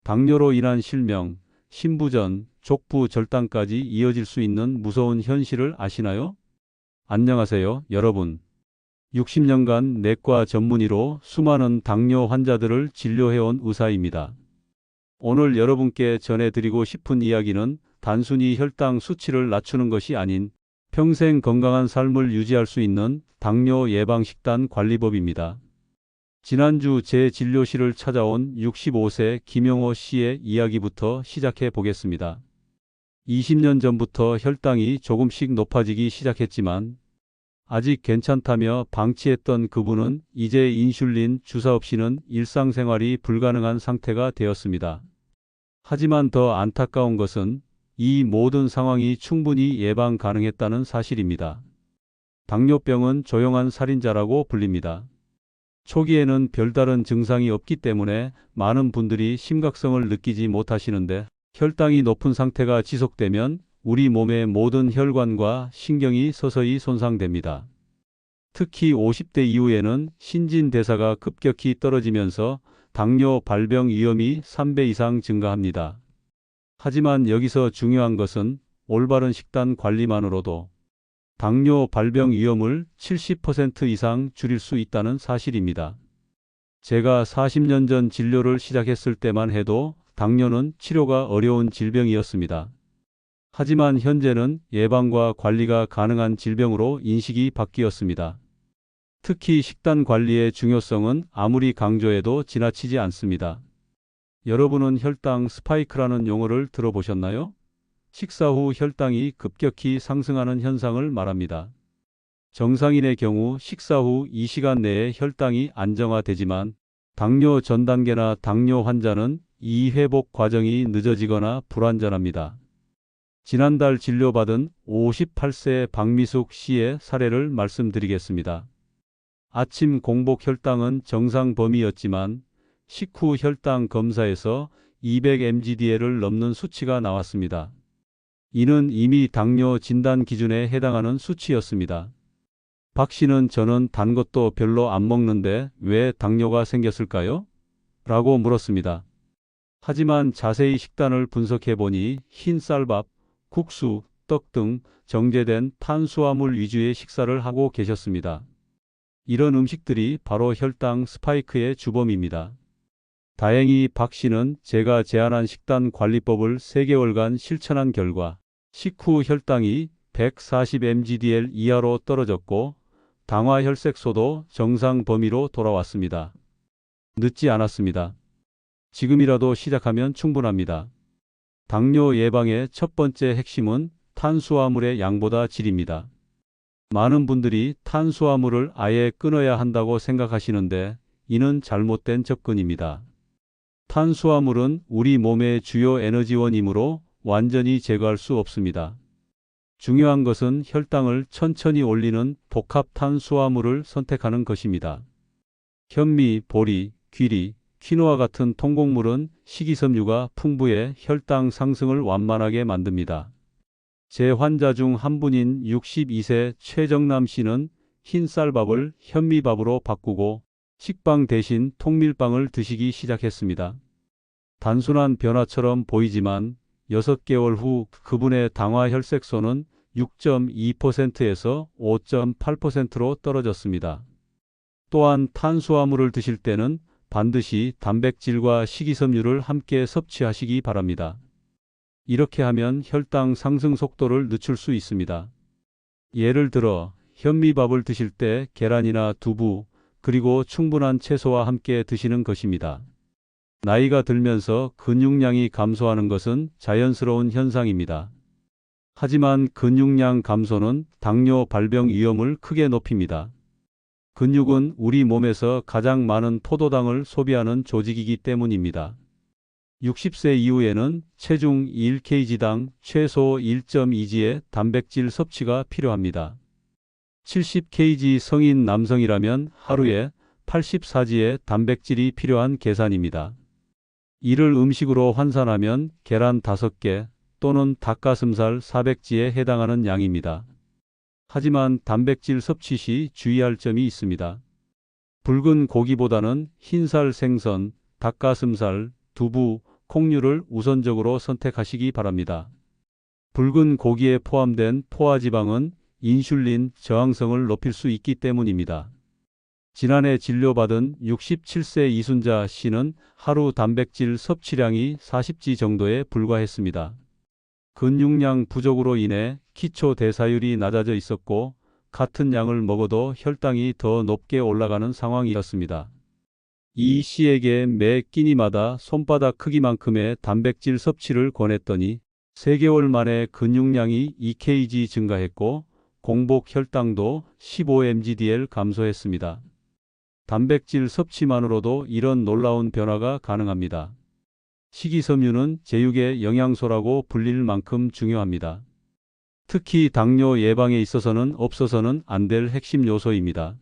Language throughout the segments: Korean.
당뇨로 인한 실명, 심부전, 족부 절단까지 이어질 수 있는 무서운 현실을 아시나요? 안녕하세요, 여러분. 60년간 내과 전문의로 수많은 당뇨 환자들을 진료해온 의사입니다. 오늘 여러분께 전해드리고 싶은 이야기는 단순히 혈당 수치를 낮추는 것이 아닌 평생 건강한 삶을 유지할 수 있는 당뇨 예방 식단 관리법입니다. 지난주 제 진료실을 찾아온 65세 김영호 씨의 이야기부터 시작해 보겠습니다. 20년 전부터 혈당이 조금씩 높아지기 시작했지만 아직 괜찮다며 방치했던 그분은 이제 인슐린 주사 없이는 일상생활이 불가능한 상태가 되었습니다. 하지만 더 안타까운 것은 이 모든 상황이 충분히 예방 가능했다는 사실입니다. 당뇨병은 조용한 살인자라고 불립니다. 초기에는 별다른 증상이 없기 때문에 많은 분들이 심각성을 느끼지 못하시는데 혈당이 높은 상태가 지속되면 우리 몸의 모든 혈관과 신경이 서서히 손상됩니다. 특히 50대 이후에는 신진대사가 급격히 떨어지면서 당뇨 발병 위험이 3배 이상 증가합니다. 하지만 여기서 중요한 것은 올바른 식단 관리만으로도 당뇨 발병 위험을 70% 이상 줄일 수 있다는 사실입니다. 제가 40년 전 진료를 시작했을 때만 해도 당뇨는 치료가 어려운 질병이었습니다. 하지만 현재는 예방과 관리가 가능한 질병으로 인식이 바뀌었습니다. 특히 식단 관리의 중요성은 아무리 강조해도 지나치지 않습니다. 여러분은 혈당 스파이크라는 용어를 들어보셨나요? 식사 후 혈당이 급격히 상승하는 현상을 말합니다. 정상인의 경우 식사 후 2시간 내에 혈당이 안정화되지만 당뇨 전 단계나 당뇨 환자는 이 회복 과정이 늦어지거나 불완전합니다. 지난달 진료받은 58세 박미숙 씨의 사례를 말씀드리겠습니다. 아침 공복 혈당은 정상 범위였지만 식후 혈당 검사에서 200mg/dl을 넘는 수치가 나왔습니다. 이는 이미 당뇨 진단 기준에 해당하는 수치였습니다. 박 씨는 저는 단 것도 별로 안 먹는데 왜 당뇨가 생겼을까요? 라고 물었습니다. 하지만 자세히 식단을 분석해보니 흰 쌀밥, 국수, 떡 등 정제된 탄수화물 위주의 식사를 하고 계셨습니다. 이런 음식들이 바로 혈당 스파이크의 주범입니다. 다행히 박 씨는 제가 제안한 식단 관리법을 3개월간 실천한 결과 식후 혈당이 140mg/dl 이하로 떨어졌고 당화혈색소도 정상 범위로 돌아왔습니다. 늦지 않았습니다. 지금이라도 시작하면 충분합니다. 당뇨 예방의 첫 번째 핵심은 탄수화물의 양보다 질입니다. 많은 분들이 탄수화물을 아예 끊어야 한다고 생각하시는데 이는 잘못된 접근입니다. 탄수화물은 우리 몸의 주요 에너지원이므로 완전히 제거할 수 없습니다. 중요한 것은 혈당을 천천히 올리는 복합 탄수화물을 선택하는 것입니다. 현미, 보리, 귀리, 퀴노아 같은 통곡물은 식이섬유가 풍부해 혈당 상승을 완만하게 만듭니다. 제 환자 중 한 분인 62세 최정남 씨는 흰 쌀밥을 현미밥으로 바꾸고 식빵 대신 통밀빵을 드시기 시작했습니다. 단순한 변화처럼 보이지만 6개월 후 그분의 당화혈색소는 6.2%에서 5.8%로 떨어졌습니다. 또한 탄수화물을 드실 때는 반드시 단백질과 식이섬유를 함께 섭취하시기 바랍니다. 이렇게 하면 혈당 상승 속도를 늦출 수 있습니다. 예를 들어 현미밥을 드실 때 계란이나 두부, 그리고 충분한 채소와 함께 드시는 것입니다. 나이가 들면서 근육량이 감소하는 것은 자연스러운 현상입니다. 하지만 근육량 감소는 당뇨 발병 위험을 크게 높입니다. 근육은 우리 몸에서 가장 많은 포도당을 소비하는 조직이기 때문입니다. 60세 이후에는 체중 1kg당 최소 1.2g의 단백질 섭취가 필요합니다. 70kg 성인 남성이라면 하루에 84g의 단백질이 필요한 계산입니다. 이를 음식으로 환산하면 계란 5개 또는 닭가슴살 400g에 해당하는 양입니다. 하지만 단백질 섭취 시 주의할 점이 있습니다. 붉은 고기보다는 흰살 생선, 닭가슴살, 두부, 콩류를 우선적으로 선택하시기 바랍니다. 붉은 고기에 포함된 포화지방은 인슐린 저항성을 높일 수 있기 때문입니다. 지난해 진료받은 67세 이순자 씨는 하루 단백질 섭취량이 40지 정도에 불과했습니다. 근육량 부족으로 인해 기초 대사율이 낮아져 있었고 같은 양을 먹어도 혈당이 더 높게 올라가는 상황이었습니다. 이 씨에게 매 끼니마다 손바닥 크기만큼의 단백질 섭취를 권했더니 3개월 만에 근육량이 2kg 증가했고 공복 혈당도 15mgdl 감소했습니다. 단백질 섭취만으로도 이런 놀라운 변화가 가능합니다. 식이섬유는 제육의 영양소라고 불릴 만큼 중요합니다. 특히 당뇨 예방에 있어서는 없어서는 안 될 핵심 요소입니다.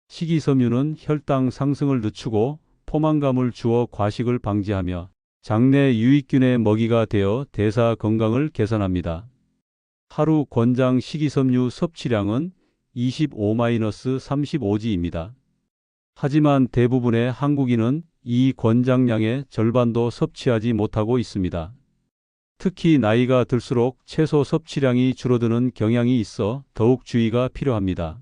식이섬유는 혈당 상승을 늦추고 포만감을 주어 과식을 방지하며 장내 유익균의 먹이가 되어 대사 건강을 개선합니다. 하루 권장 식이섬유 섭취량은 25-35g입니다. 하지만 대부분의 한국인은 이 권장량의 절반도 섭취하지 못하고 있습니다. 특히 나이가 들수록 채소 섭취량이 줄어드는 경향이 있어 더욱 주의가 필요합니다.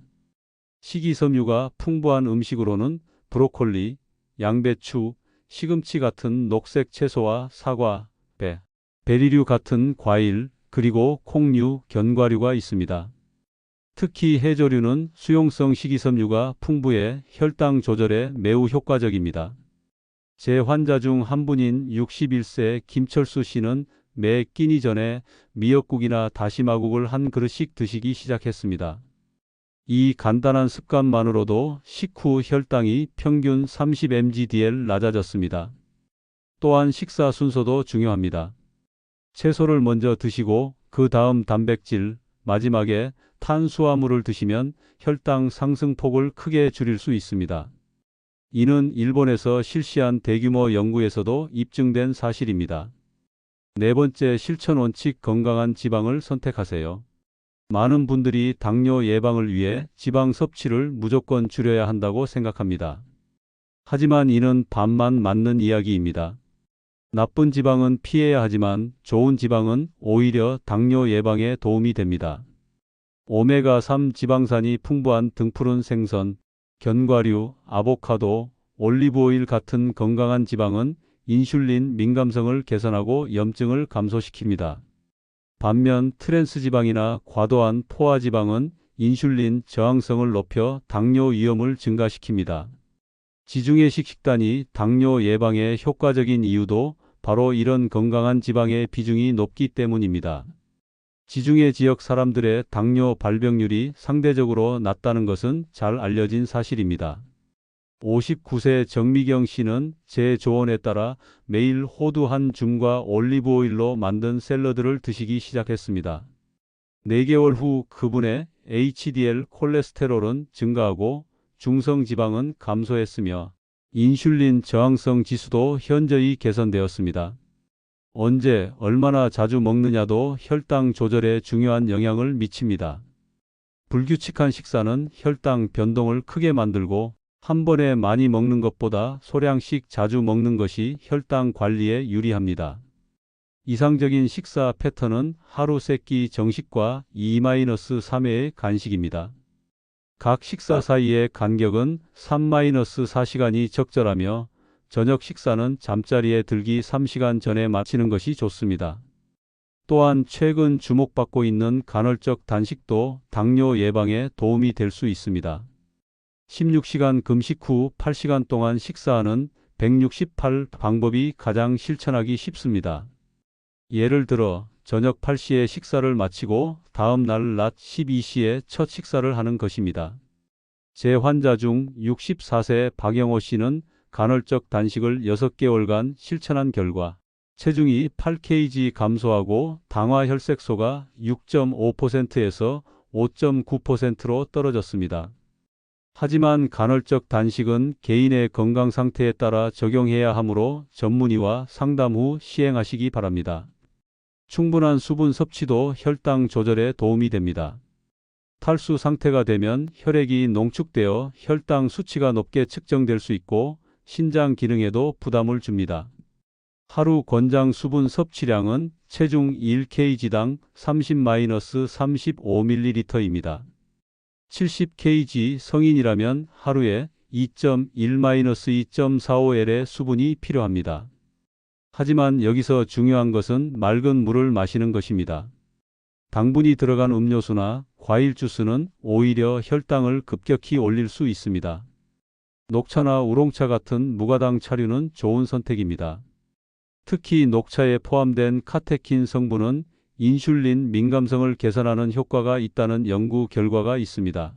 식이섬유가 풍부한 음식으로는 브로콜리, 양배추, 시금치 같은 녹색 채소와 사과, 배, 베리류 같은 과일, 그리고 콩류, 견과류가 있습니다. 특히 해조류는 수용성 식이섬유가 풍부해 혈당 조절에 매우 효과적입니다. 제 환자 중 한 분인 61세 김철수 씨는 매 끼니 전에 미역국이나 다시마국을 한 그릇씩 드시기 시작했습니다. 이 간단한 습관만으로도 식후 혈당이 평균 30mgdl 낮아졌습니다. 또한 식사 순서도 중요합니다. 채소를 먼저 드시고 그 다음 단백질, 마지막에 탄수화물을 드시면 혈당 상승폭을 크게 줄일 수 있습니다. 이는 일본에서 실시한 대규모 연구에서도 입증된 사실입니다. 네 번째 실천 원칙 건강한 지방을 선택하세요. 많은 분들이 당뇨 예방을 위해 지방 섭취를 무조건 줄여야 한다고 생각합니다. 하지만 이는 반만 맞는 이야기입니다. 나쁜 지방은 피해야 하지만 좋은 지방은 오히려 당뇨 예방에 도움이 됩니다. 오메가3 지방산이 풍부한 등푸른 생선, 견과류, 아보카도, 올리브오일 같은 건강한 지방은 인슐린 민감성을 개선하고 염증을 감소시킵니다. 반면 트랜스지방이나 과도한 포화지방은 인슐린 저항성을 높여 당뇨 위험을 증가시킵니다. 지중해식 식단이 당뇨 예방에 효과적인 이유도 바로 이런 건강한 지방의 비중이 높기 때문입니다. 지중해 지역 사람들의 당뇨 발병률이 상대적으로 낮다는 것은 잘 알려진 사실입니다. 59세 정미경 씨는 제 조언에 따라 매일 호두 한 줌과 올리브오일로 만든 샐러드를 드시기 시작했습니다. 4개월 후 그분의 HDL 콜레스테롤은 증가하고 중성지방은 감소했으며 인슐린 저항성 지수도 현저히 개선되었습니다. 언제, 얼마나 자주 먹느냐도 혈당 조절에 중요한 영향을 미칩니다. 불규칙한 식사는 혈당 변동을 크게 만들고 한 번에 많이 먹는 것보다 소량씩 자주 먹는 것이 혈당 관리에 유리합니다. 이상적인 식사 패턴은 하루 3끼 정식과 2-3회의 간식입니다. 각 식사 사이의 간격은 3-4시간이 적절하며 저녁 식사는 잠자리에 들기 3시간 전에 마치는 것이 좋습니다. 또한 최근 주목받고 있는 간헐적 단식도 당뇨 예방에 도움이 될 수 있습니다. 16시간 금식 후 8시간 동안 식사하는 168 방법이 가장 실천하기 쉽습니다. 예를 들어 저녁 8시에 식사를 마치고 다음 날 낮 12시에 첫 식사를 하는 것입니다. 제 환자 중 64세 박영호 씨는 간헐적 단식을 6개월간 실천한 결과 체중이 8kg 감소하고 당화혈색소가 6.5%에서 5.9%로 떨어졌습니다. 하지만 간헐적 단식은 개인의 건강 상태에 따라 적용해야 하므로 전문의와 상담 후 시행하시기 바랍니다. 충분한 수분 섭취도 혈당 조절에 도움이 됩니다. 탈수 상태가 되면 혈액이 농축되어 혈당 수치가 높게 측정될 수 있고 신장 기능에도 부담을 줍니다. 하루 권장 수분 섭취량은 체중 1kg당 30-35ml입니다. 70kg 성인이라면 하루에 2.1-2.45L의 수분이 필요합니다. 하지만 여기서 중요한 것은 맑은 물을 마시는 것입니다. 당분이 들어간 음료수나 과일 주스는 오히려 혈당을 급격히 올릴 수 있습니다. 녹차나 우롱차 같은 무가당 차류는 좋은 선택입니다. 특히 녹차에 포함된 카테킨 성분은 인슐린 민감성을 개선하는 효과가 있다는 연구 결과가 있습니다.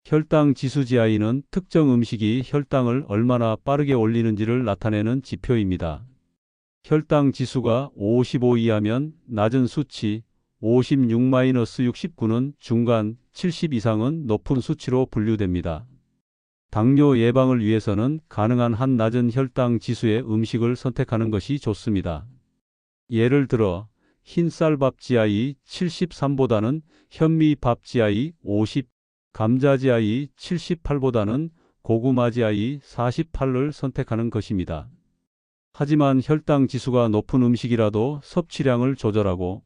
혈당 지수 GI는 특정 음식이 혈당을 얼마나 빠르게 올리는지를 나타내는 지표입니다. 혈당 지수가 55 이하면 낮은 수치, 56-69는 중간, 70 이상은 높은 수치로 분류됩니다. 당뇨 예방을 위해서는 가능한 한 낮은 혈당 지수의 음식을 선택하는 것이 좋습니다. 예를 들어 흰쌀밥 GI 73보다는 현미밥 GI 50, 감자 GI 78보다는 고구마 GI 48을 선택하는 것입니다. 하지만 혈당 지수가 높은 음식이라도 섭취량을 조절하고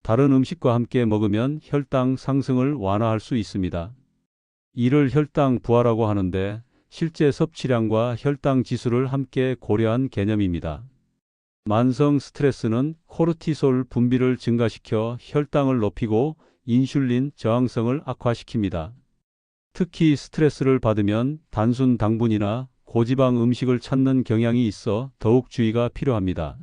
다른 음식과 함께 먹으면 혈당 상승을 완화할 수 있습니다. 이를 혈당 부하라고 하는데 실제 섭취량과 혈당 지수를 함께 고려한 개념입니다. 만성 스트레스는 코르티솔 분비를 증가시켜 혈당을 높이고 인슐린 저항성을 악화시킵니다. 특히 스트레스를 받으면 단순 당분이나 고지방 음식을 찾는 경향이 있어 더욱 주의가 필요합니다.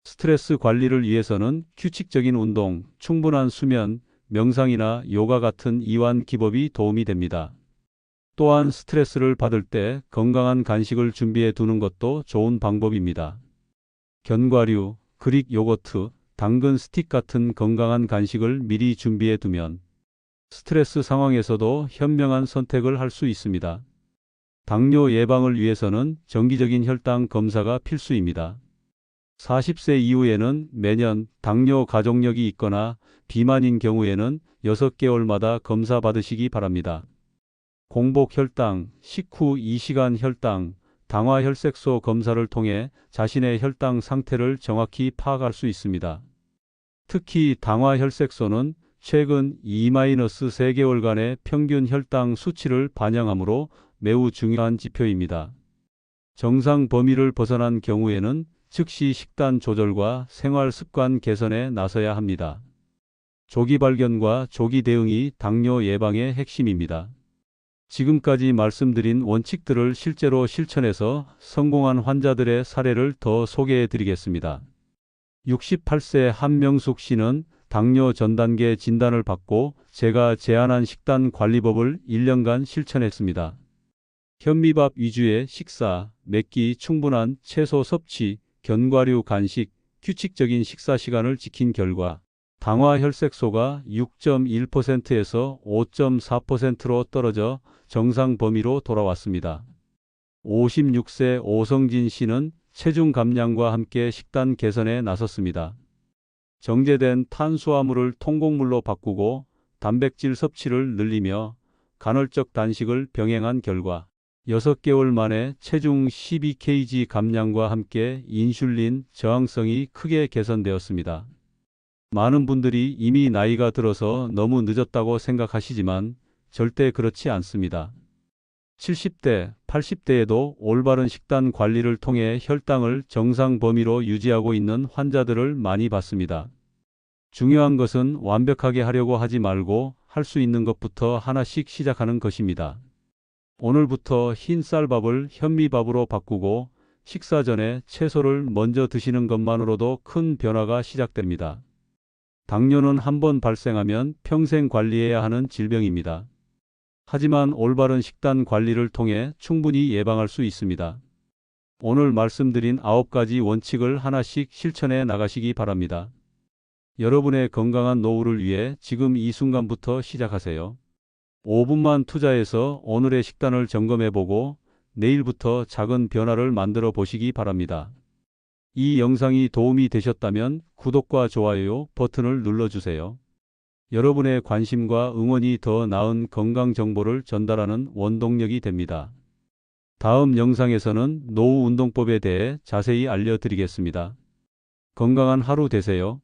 스트레스 관리를 위해서는 규칙적인 운동, 충분한 수면, 명상이나 요가 같은 이완 기법이 도움이 됩니다. 또한 스트레스를 받을 때 건강한 간식을 준비해 두는 것도 좋은 방법입니다. 견과류, 그릭 요거트, 당근 스틱 같은 건강한 간식을 미리 준비해 두면 스트레스 상황에서도 현명한 선택을 할 수 있습니다. 당뇨 예방을 위해서는 정기적인 혈당 검사가 필수입니다. 40세 이후에는 매년 당뇨 가족력이 있거나 비만인 경우에는 6개월마다 검사 받으시기 바랍니다. 공복 혈당, 식후 2시간 혈당, 당화 혈색소 검사를 통해 자신의 혈당 상태를 정확히 파악할 수 있습니다. 특히 당화 혈색소는 최근 2-3개월간의 평균 혈당 수치를 반영하므로 매우 중요한 지표입니다. 정상 범위를 벗어난 경우에는 즉시 식단 조절과 생활 습관 개선에 나서야 합니다. 조기 발견과 조기 대응이 당뇨 예방의 핵심입니다. 지금까지 말씀드린 원칙들을 실제로 실천해서 성공한 환자들의 사례를 더 소개해 드리겠습니다. 68세 한명숙 씨는 당뇨 전 단계 진단을 받고 제가 제안한 식단 관리법을 1년간 실천했습니다. 현미밥 위주의 식사, 몇 끼 충분한 채소 섭취, 견과류 간식, 규칙적인 식사 시간을 지킨 결과 당화 혈색소가 6.1%에서 5.4%로 떨어져 정상 범위로 돌아왔습니다. 56세 오성진 씨는 체중 감량과 함께 식단 개선에 나섰습니다. 정제된 탄수화물을 통곡물로 바꾸고 단백질 섭취를 늘리며 간헐적 단식을 병행한 결과 6개월 만에 체중 12kg 감량과 함께 인슐린 저항성이 크게 개선되었습니다. 많은 분들이 이미 나이가 들어서 너무 늦었다고 생각하시지만 절대 그렇지 않습니다. 70대, 80대에도 올바른 식단 관리를 통해 혈당을 정상 범위로 유지하고 있는 환자들을 많이 봤습니다. 중요한 것은 완벽하게 하려고 하지 말고 할 수 있는 것부터 하나씩 시작하는 것입니다. 오늘부터 흰쌀밥을 현미밥으로 바꾸고 식사 전에 채소를 먼저 드시는 것만으로도 큰 변화가 시작됩니다. 당뇨는 한번 발생하면 평생 관리해야 하는 질병입니다. 하지만 올바른 식단 관리를 통해 충분히 예방할 수 있습니다. 오늘 말씀드린 9가지 원칙을 하나씩 실천해 나가시기 바랍니다. 여러분의 건강한 노후를 위해 지금 이 순간부터 시작하세요. 5분만 투자해서 오늘의 식단을 점검해보고 내일부터 작은 변화를 만들어 보시기 바랍니다. 이 영상이 도움이 되셨다면 구독과 좋아요 버튼을 눌러주세요. 여러분의 관심과 응원이 더 나은 건강 정보를 전달하는 원동력이 됩니다. 다음 영상에서는 노후 운동법에 대해 자세히 알려드리겠습니다. 건강한 하루 되세요.